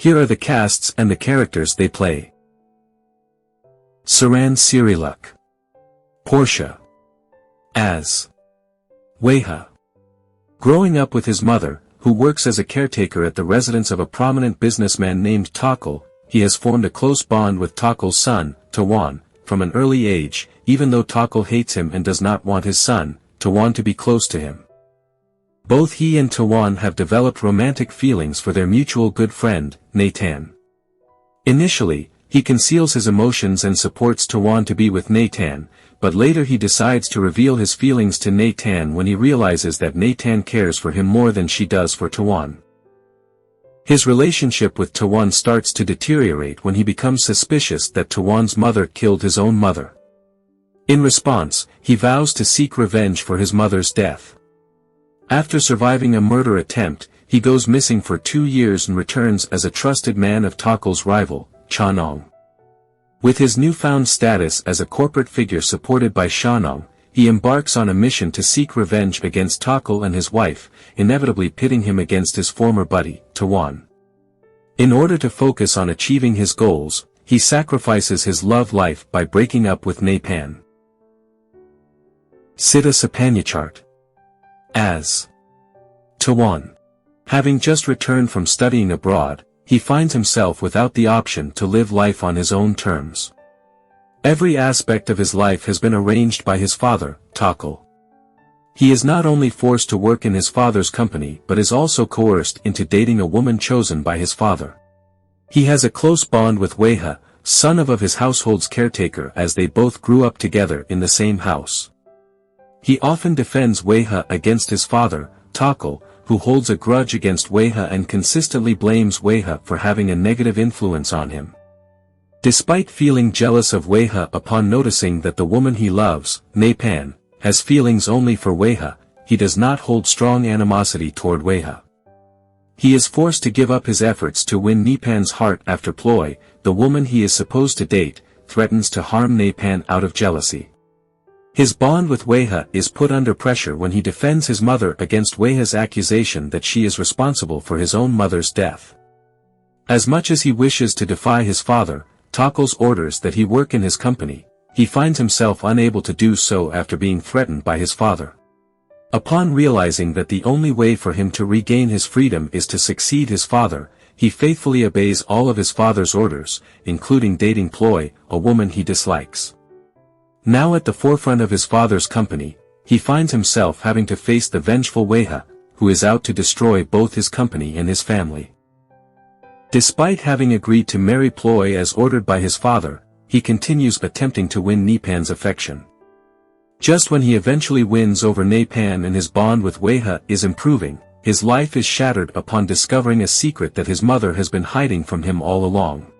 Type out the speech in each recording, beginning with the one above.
Here are the casts and the characters they play. Saran Siriluk. Portia. As Weha. Growing up with his mother, who works as a caretaker at the residence of a prominent businessman named Takal, he has formed a close bond with Takal's son, Tawan, from an early age, even though Takal hates him and does not want his son, Tawan, to be close to him. Both he and Tawan have developed romantic feelings for their mutual good friend, Nathan. Initially, he conceals his emotions and supports Tawan to be with Nathan, but later he decides to reveal his feelings to Nathan when he realizes that Nathan cares for him more than she does for Tawan. His relationship with Tawan starts to deteriorate when he becomes suspicious that Tawan's mother killed his own mother. In response, he vows to seek revenge for his mother's death. After surviving a murder attempt, he goes missing for 2 years and returns as a trusted man of Takal's rival, Chanong. With his newfound status as a corporate figure supported by Chanong, he embarks on a mission to seek revenge against Takal and his wife, inevitably pitting him against his former buddy, Tawan. In order to focus on achieving his goals, he sacrifices his love life by breaking up with Napan. Sita Sapanyachart. As Tawan. Having just returned from studying abroad, he finds himself without the option to live life on his own terms. Every aspect of his life has been arranged by his father, Takal. He is not only forced to work in his father's company but is also coerced into dating a woman chosen by his father. He has a close bond with Weha, son of his household's caretaker, as they both grew up together in the same house. He often defends Weha against his father, Takal, who holds a grudge against Weha and consistently blames Weha for having a negative influence on him. Despite feeling jealous of Weha upon noticing that the woman he loves, Napan, has feelings only for Weha, he does not hold strong animosity toward Weha. He is forced to give up his efforts to win Napan's heart after Ploy, the woman he is supposed to date, threatens to harm Napan out of jealousy. His bond with Weha is put under pressure when he defends his mother against Weha's accusation that she is responsible for his own mother's death. As much as he wishes to defy his father, Takal's orders that he work in his company, he finds himself unable to do so after being threatened by his father. Upon realizing that the only way for him to regain his freedom is to succeed his father, he faithfully obeys all of his father's orders, including dating Ploy, a woman he dislikes. Now at the forefront of his father's company, he finds himself having to face the vengeful Weha, who is out to destroy both his company and his family. Despite having agreed to marry Ploy as ordered by his father, he continues attempting to win Napan's affection. Just when he eventually wins over Napan and his bond with Weha is improving, his life is shattered upon discovering a secret that his mother has been hiding from him all along.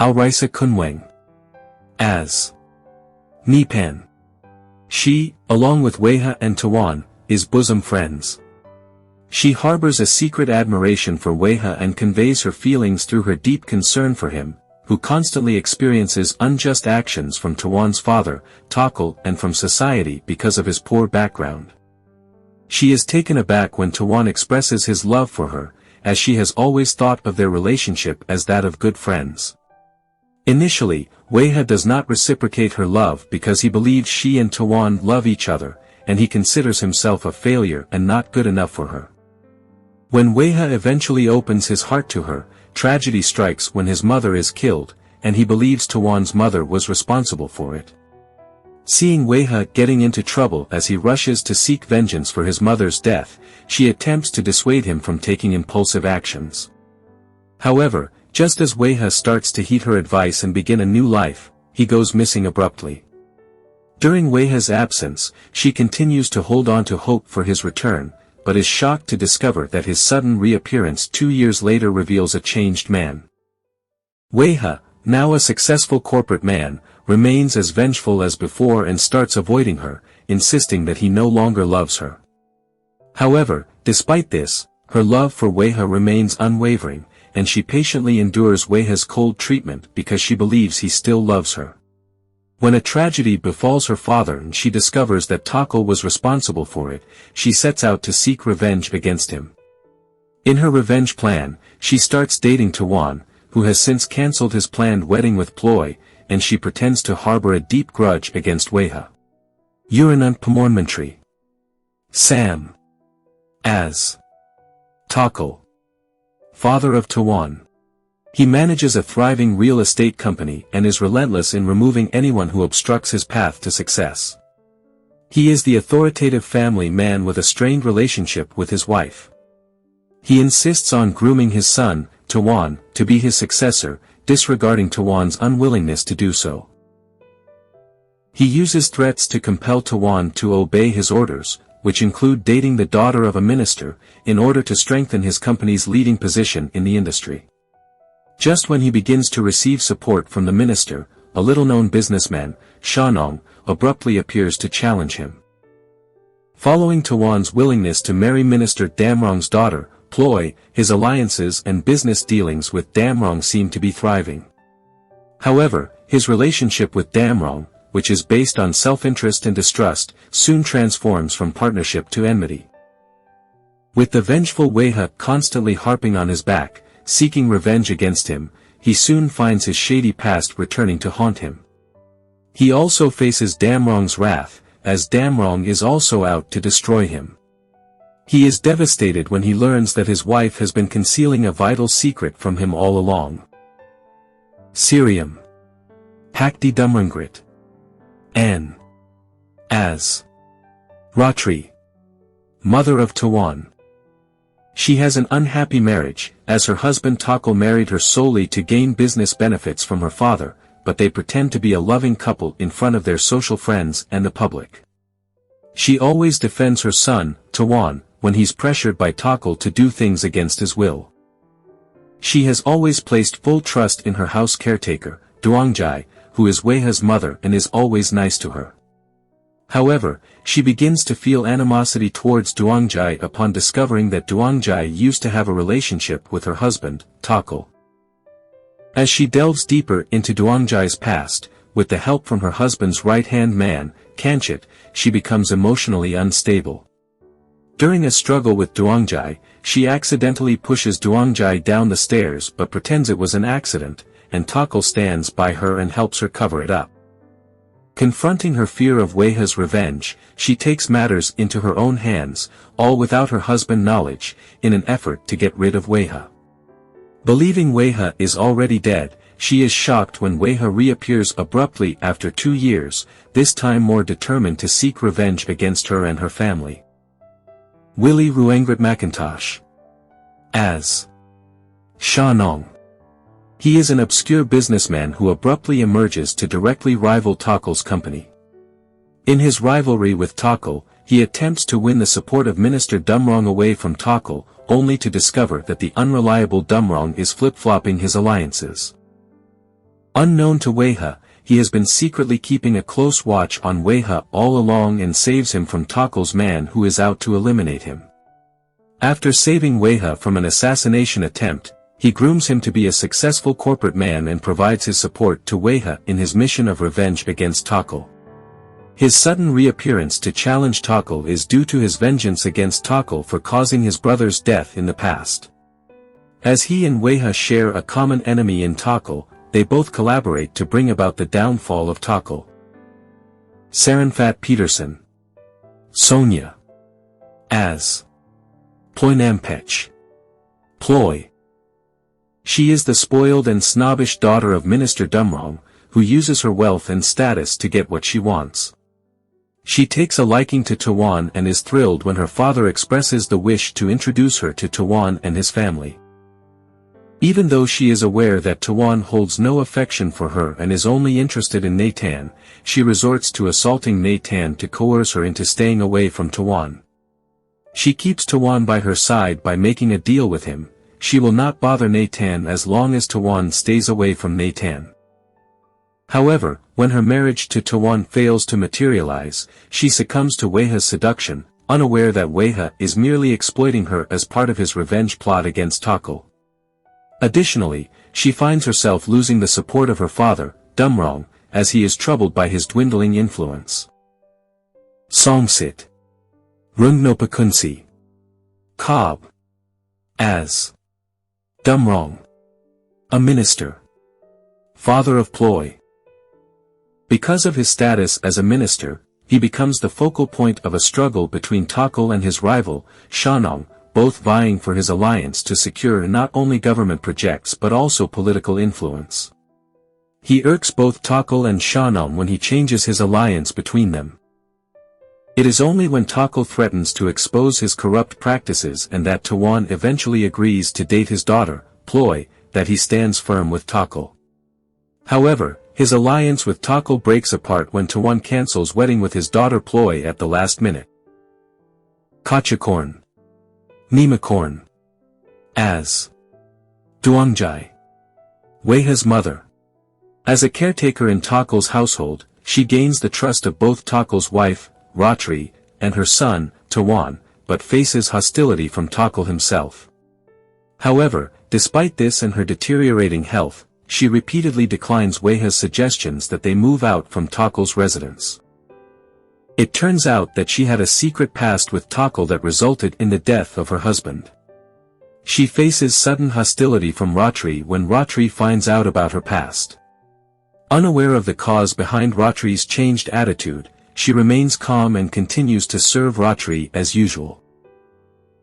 Alrisa Kunweng. As Napan. She, along with Weha and Tawan, is bosom friends. She harbors a secret admiration for Weha and conveys her feelings through her deep concern for him, who constantly experiences unjust actions from Tawan's father, Takal, and from society because of his poor background. She is taken aback when Tawan expresses his love for her, as she has always thought of their relationship as that of good friends. Initially, Weha does not reciprocate her love because he believes she and Tawan love each other, and he considers himself a failure and not good enough for her. When Weha eventually opens his heart to her, tragedy strikes when his mother is killed, and he believes Tawan's mother was responsible for it. Seeing Weha getting into trouble as he rushes to seek vengeance for his mother's death, she attempts to dissuade him from taking impulsive actions. However, just as Weha starts to heed her advice and begin a new life, he goes missing abruptly. During Weha's absence, she continues to hold on to hope for his return, but is shocked to discover that his sudden reappearance 2 years later reveals a changed man. Weha, now a successful corporate man, remains as vengeful as before and starts avoiding her, insisting that he no longer loves her. However, despite this, her love for Weha remains unwavering, and she patiently endures Weha's cold treatment because she believes he still loves her. When a tragedy befalls her father and she discovers that Takal was responsible for it, she sets out to seek revenge against him. In her revenge plan, she starts dating Tawan, who has since cancelled his planned wedding with Ploy, and she pretends to harbor a deep grudge against Weha. Uranant Pamormentry. Sam. As Takal, father of Tawan. He manages a thriving real estate company and is relentless in removing anyone who obstructs his path to success. He is the authoritative family man with a strained relationship with his wife. He insists on grooming his son, Tawan, to be his successor, disregarding Tawan's unwillingness to do so. He uses threats to compel Tawan to obey his orders, which include dating the daughter of a minister, in order to strengthen his company's leading position in the industry. Just when he begins to receive support from the minister, a little-known businessman, Shanong, abruptly appears to challenge him. Following Tawan's willingness to marry Minister Damrong's daughter, Ploy, his alliances and business dealings with Damrong seem to be thriving. However, his relationship with Damrong, which is based on self-interest and distrust, soon transforms from partnership to enmity. With the vengeful Weha constantly harping on his back, seeking revenge against him, he soon finds his shady past returning to haunt him. He also faces Damrong's wrath, as Damrong is also out to destroy him. He is devastated when he learns that his wife has been concealing a vital secret from him all along. Sirium. Hakdi Dumrangrit. N. As Ratri, mother of Tawan. She has an unhappy marriage, as her husband Takal married her solely to gain business benefits from her father, but they pretend to be a loving couple in front of their social friends and the public. She always defends her son, Tawan, when he's pressured by Takal to do things against his will. She has always placed full trust in her house caretaker, Duangjai, who is Weha's mother and is always nice to her. However, she begins to feel animosity towards Duangjai upon discovering that Duangjai used to have a relationship with her husband, Takal. As she delves deeper into Duangjai's past, with the help from her husband's right-hand man, Kanchit, she becomes emotionally unstable. During a struggle with Duangjai, she accidentally pushes Duangjai down the stairs but pretends it was an accident, and Takal stands by her and helps her cover it up. Confronting her fear of Weha's revenge, she takes matters into her own hands, all without her husband's knowledge, in an effort to get rid of Weha. Believing Weha is already dead, she is shocked when Weha reappears abruptly after 2 years, this time more determined to seek revenge against her and her family. Willie Ruangrit McIntosh. As Shanong. He is an obscure businessman who abruptly emerges to directly rival Takal's company. In his rivalry with Takal, he attempts to win the support of Minister Damrong away from Takal, only to discover that the unreliable Damrong is flip-flopping his alliances. Unknown to Weha, he has been secretly keeping a close watch on Weha all along and saves him from Takal's man who is out to eliminate him. After saving Weha from an assassination attempt, he grooms him to be a successful corporate man and provides his support to Weha in his mission of revenge against Takal. His sudden reappearance to challenge Takal is due to his vengeance against Takal for causing his brother's death in the past. As he and Weha share a common enemy in Takal, they both collaborate to bring about the downfall of Takal. Saranfat Peterson. Sonia. As Ploynampech. Ploy. She is the spoiled and snobbish daughter of Minister Damrong, who uses her wealth and status to get what she wants. She takes a liking to Tawan and is thrilled when her father expresses the wish to introduce her to Tawan and his family. Even though she is aware that Tawan holds no affection for her and is only interested in Natan, she resorts to assaulting Natan to coerce her into staying away from Tawan. She keeps Tawan by her side by making a deal with him. She will not bother Natan as long as Tawan stays away from Natan. However, when her marriage to Tawan fails to materialize, she succumbs to Weha's seduction, unaware that Weha is merely exploiting her as part of his revenge plot against Takal. Additionally, she finds herself losing the support of her father, Damrong, as he is troubled by his dwindling influence. Songsit. Rungnopakunsi. Cobb. as Dumrong, a minister, father of Ploy. Because of his status as a minister, he becomes the focal point of a struggle between Takal and his rival, Shanong, both vying for his alliance to secure not only government projects but also political influence. He irks both Takal and Shanong when he changes his alliance between them. It is only when Takal threatens to expose his corrupt practices and that Tawan eventually agrees to date his daughter, Ploy, that he stands firm with Takal. However, his alliance with Takal breaks apart when Tawan cancels wedding with his daughter Ploy at the last minute. Kachakorn, Nemakorn, as Duangjai, Weiha's mother. As a caretaker in Takal's household, she gains the trust of both Takal's wife, Ratri, and her son, Tawan, but faces hostility from Takal himself. However, despite this and her deteriorating health, she repeatedly declines Weiha's suggestions that they move out from Takal's residence. It turns out that she had a secret past with Takal that resulted in the death of her husband. She faces sudden hostility from Ratri when Ratri finds out about her past. Unaware of the cause behind Ratri's changed attitude, she remains calm and continues to serve Ratri as usual.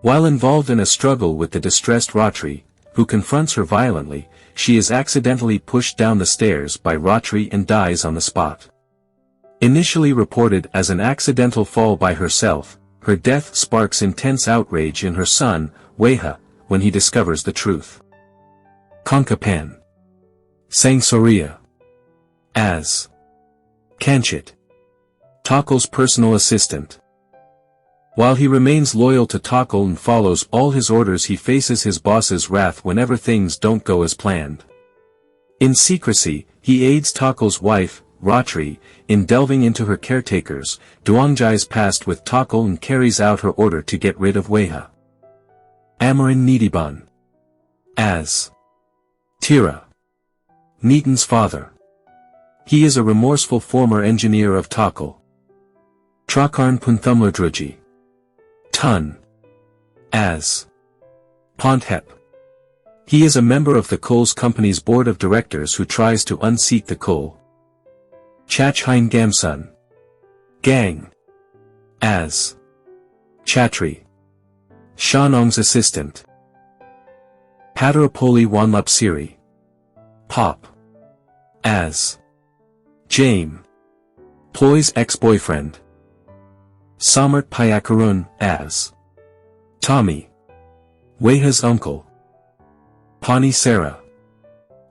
While involved in a struggle with the distressed Ratri, who confronts her violently, she is accidentally pushed down the stairs by Ratri and dies on the spot. Initially reported as an accidental fall by herself, her death sparks intense outrage in her son, Weiha, when he discovers the truth. Konkapan, Sangsoria, as Kanchit, Takal's personal assistant. While he remains loyal to Takal and follows all his orders, he faces his boss's wrath whenever things don't go as planned. In secrecy, he aids Takal's wife, Ratri, in delving into her caretaker's, Duangjai's past with Takal and carries out her order to get rid of Weiha. Amarin Nidiban, as Tira, Nitin's father. He is a remorseful former engineer of Takal. Trakarn Punthumladruji, Tun, as Ponthep. He is a member of the Coal's company's board of directors who tries to unseat the Coal. Chachhain Gamsun, Gang, as Chatri, Shanong's assistant. Padarapoli Wanlapsiri, Pop, as Jame, Ploy's ex-boyfriend. Samart Payakarun, as Tommy, Weiha's uncle. Pani Sarah,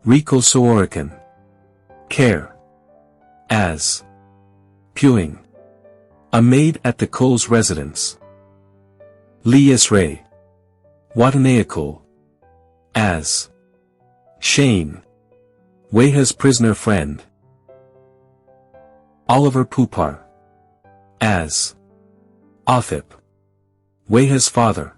Rico Soorikan, Care, as Puing, a maid at the Coal's residence. Lee Yisray, Watanaekul, as Shane, Weiha's prisoner friend. Oliver Pupar, as Othip, Weiha's father.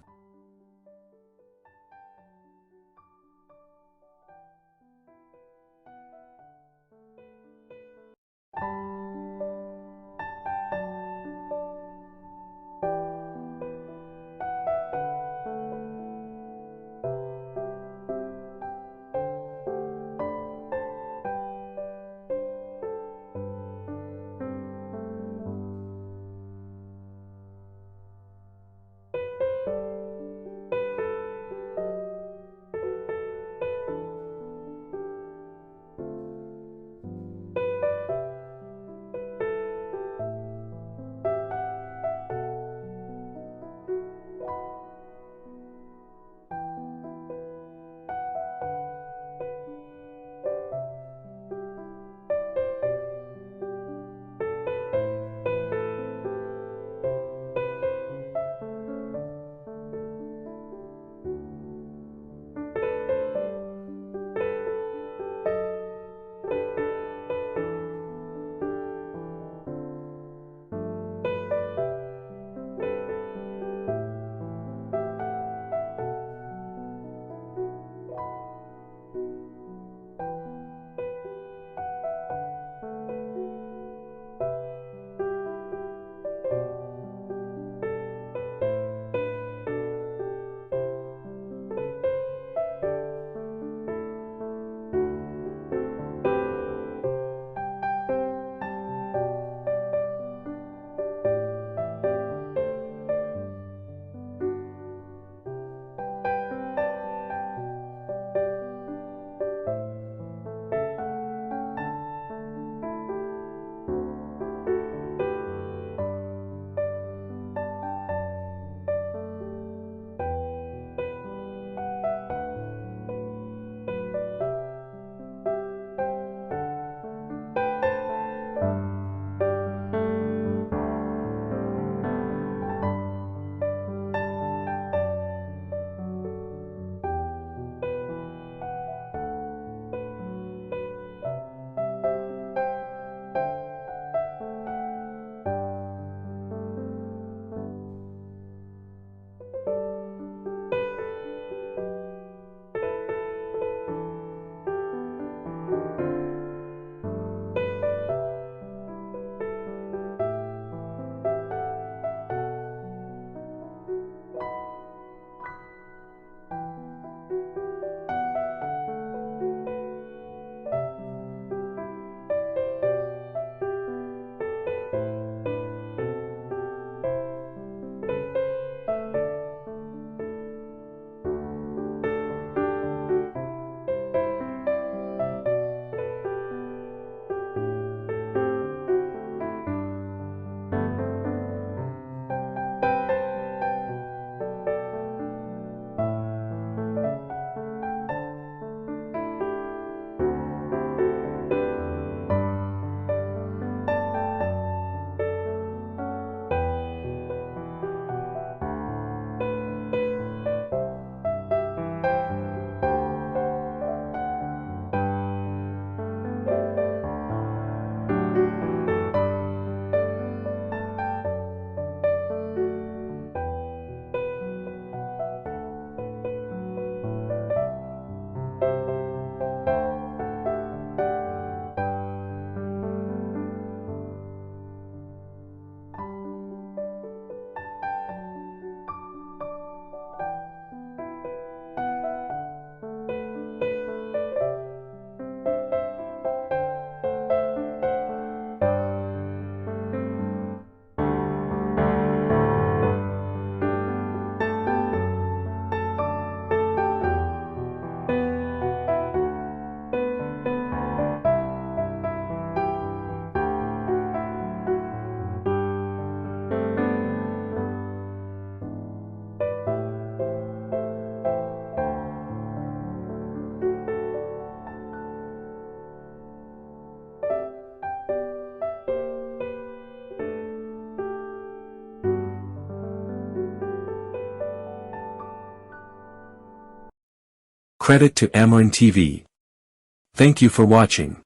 Credit to Amarin TV. Thank you for watching.